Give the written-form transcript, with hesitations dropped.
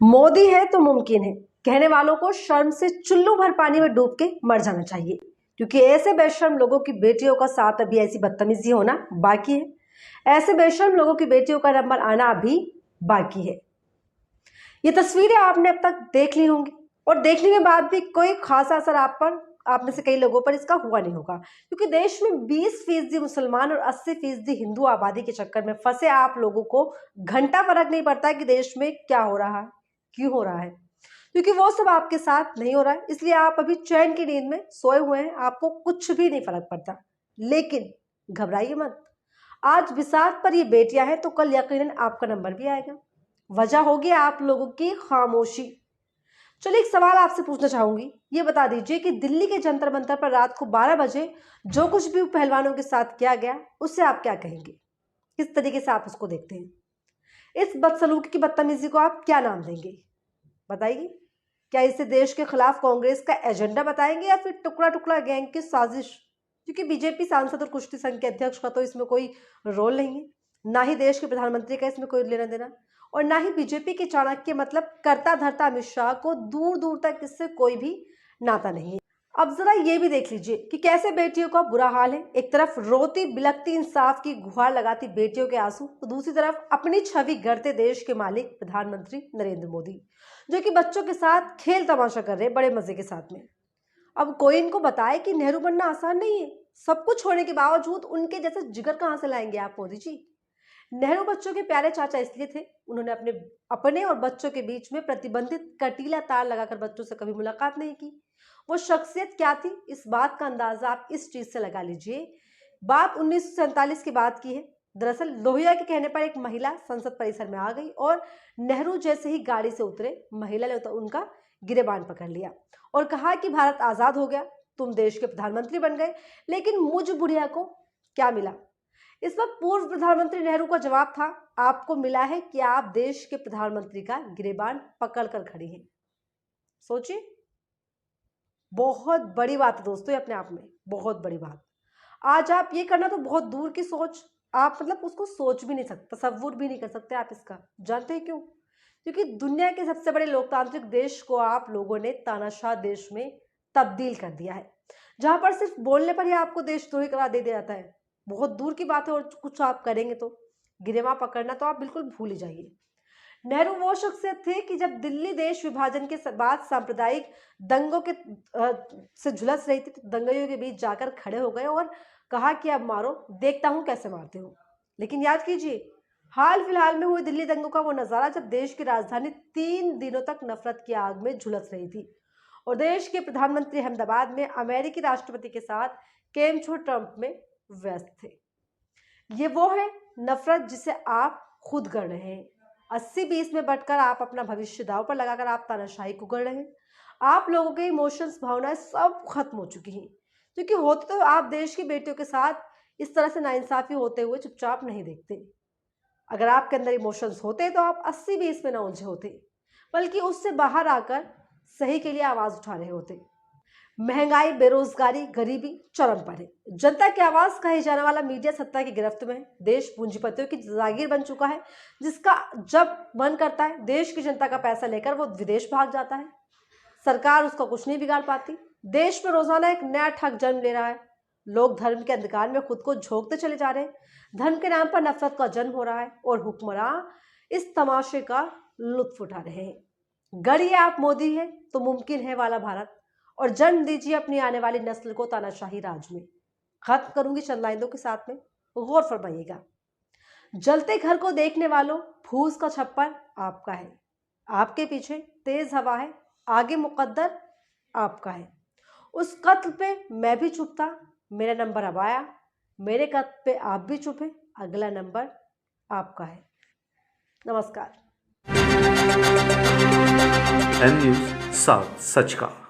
मोदी है तो मुमकिन है कहने वालों को शर्म से चुल्लू भर पानी में डूब के मर जाना चाहिए, क्योंकि ऐसे बेशर्म लोगों की बेटियों का साथ अभी ऐसी बदतमीजी होना बाकी है। ऐसे बेशर्म लोगों की बेटियों का नंबर आना अभी बाकी है। ये तस्वीरें आपने अब तक देख ली होंगी और देखने के बाद भी कोई खासा असर आप में से कई लोगों पर इसका हुआ नहीं होगा, क्योंकि देश में 20% मुसलमान और 80% हिंदू आबादी के चक्कर में फंसे आप लोगों को घंटा फर्क नहीं पड़ता कि देश में क्या हो रहा है, क्यों हो रहा है, क्योंकि वो सब आपके साथ नहीं हो रहा है। इसलिए आप अभी चैन की नींद में सोए हुए हैं, आपको कुछ भी नहीं फर्क पड़ता। लेकिन घबराइए मत, आज बिसात पर ये बेटियां हैं तो कल यकीनन आपका नंबर भी आएगा। वजह होगी आप लोगों की खामोशी। चलिए, एक सवाल आपसे पूछना चाहूंगी, ये बता दीजिए कि दिल्ली के जंतर मंतर पर रात को 12 बजे जो कुछ भी पहलवानों के साथ किया गया उससे आप क्या कहेंगे? किस तरीके से आप उसको देखते हैं? इस बदसलूकी की बदतमीजी को आप क्या नाम देंगे? बताइए। क्या इसे देश के खिलाफ कांग्रेस का एजेंडा बताएंगे या फिर टुकड़ा टुकड़ा गैंग की साजिश? क्योंकि बीजेपी सांसद और कुश्ती संघ के अध्यक्ष का तो इसमें कोई रोल नहीं है, ना ही देश के प्रधानमंत्री का इसमें कोई लेना देना, और ना ही बीजेपी के चाणक्य मतलब करता धरता अमित शाह को दूर दूर तक इससे कोई भी नाता नहीं है। अब जरा ये भी देख लीजिए कि कैसे बेटियों का बुरा हाल है। एक तरफ रोती बिलखती इंसाफ की गुहार लगाती बेटियों के आंसू, तो दूसरी तरफ अपनी छवि गढ़ते देश के मालिक प्रधानमंत्री नरेंद्र मोदी, जो कि बच्चों के साथ खेल तमाशा कर रहे हैं बड़े मजे के साथ में। अब कोई इनको बताए कि नेहरू बनना आसान नहीं है। सब कुछ होने के बावजूद उनके जैसे जिगर कहां से लाएंगे आप मोदी जी? नेहरू बच्चों के प्यारे चाचा इसलिए थे, उन्होंने अपने अपने और बच्चों के बीच में प्रतिबंधित कटीला तार लगाकर बच्चों से कभी मुलाकात नहीं की। वो शख्सियत क्या थी, इस बात का अंदाजा आप इस चीज से लगा लीजिए। बात 1947 की बात की है। दरअसल लोहिया के कहने पर एक महिला संसद परिसर में आ गई और नेहरू जैसे ही गाड़ी से उतरे, महिला ने उनका गिरेबान पकड़ लिया और कहा कि भारत आजाद हो गया, तुम देश के प्रधानमंत्री बन गए, लेकिन मुझ बुढ़िया को क्या मिला? इस वक्त पूर्व प्रधानमंत्री नेहरू का जवाब था, आपको मिला है कि आप देश के प्रधानमंत्री का गिरेबान पकड़कर खड़ी हैं। सोचिए, बहुत बड़ी बात है दोस्तों, ये अपने आप में बहुत बड़ी बात। आज आप ये करना तो बहुत दूर की सोच, आप मतलब उसको सोच भी नहीं सकते, तसव्वुर भी नहीं कर सकते आप इसका। जानते हैं क्यों? क्योंकि दुनिया के सबसे बड़े लोकतांत्रिक देश को आप लोगों ने तानाशाह देश में तब्दील कर दिया है, जहां पर सिर्फ बोलने पर ही आपको देशद्रोही करार दे दिया जाता है। बहुत दूर की बात है, और कुछ आप करेंगे तो गिरेबान पकड़ना तो आप बिल्कुल भूल ही जाइए। नेहरू वो शख्सियत थे कि जब दिल्ली देश विभाजन के बाद सांप्रदायिक दंगों के से झुलस रही थी, तो दंगइयों के बीच जाकर खड़े हो गए और कहा कि अब मारो, देखता हूं कैसे मारते हो। लेकिन याद कीजिए, हाल फिलहाल में हुए दिल्ली दंगों का वो नजारा जब देश की राजधानी 3 दिनों तक नफरत की आग में झुलस रही थी और देश के प्रधानमंत्री अहमदाबाद में अमेरिकी राष्ट्रपति के साथ केमछो ट्रंप में व्यस्त थे। ये वो है नफरत जिसे आप खुद गढ़ रहे हैं। 80-20 में बंटकर आप अपना भविष्य दांव पर लगाकर आप तानाशाही को गढ़ रहे हैं। आप लोगों के इमोशंस, भावनाएं सब खत्म हो चुकी हैं, क्योंकि होते तो आप देश की बेटियों के साथ इस तरह से नाइंसाफी होते हुए चुपचाप नहीं देखते। अगर आपके अंदर इमोशंस होते तो आप 80-20 में ना उलझे होते, बल्कि उससे बाहर आकर सही के लिए आवाज उठा रहे होते। महंगाई, बेरोजगारी, गरीबी चरम पर है। जनता की आवाज कहे जाने वाला मीडिया सत्ता की गिरफ्त में है। देश पूंजीपतियों की जागीर बन चुका है, जिसका जब मन करता है देश की जनता का पैसा लेकर वो विदेश भाग जाता है। सरकार उसका कुछ नहीं बिगाड़ पाती। देश में रोजाना एक नया ठग जन्म ले रहा है। लोग धर्म के अंधकार में खुद को झोंकते चले जा रहे हैं। धर्म के नाम पर नफरत का जन्म हो रहा है और हुक्मरान इस तमाशे का लुत्फ उठा रहे हैं। गढ़िए आप मोदी है तो मुमकिन है वाला भारत, और जन्म दीजिए अपनी आने वाली नस्ल को तानाशाही राज में। खत्म करूंगी चंद लाइनों के साथ में, गौर फरमाइएगा। जलते घर को देखने वालों, फूस का छप्पर आपका है, आपके पीछे तेज हवा है, आगे मुकद्दर आपका है। उस कत्ल पे मैं भी चुप था, मेरा नंबर अब आया, मेरे कत्ल पे आप भी चुप हैं, अगला नंबर आपका है। नमस्कार। एन न्यूज़ साथ सच का।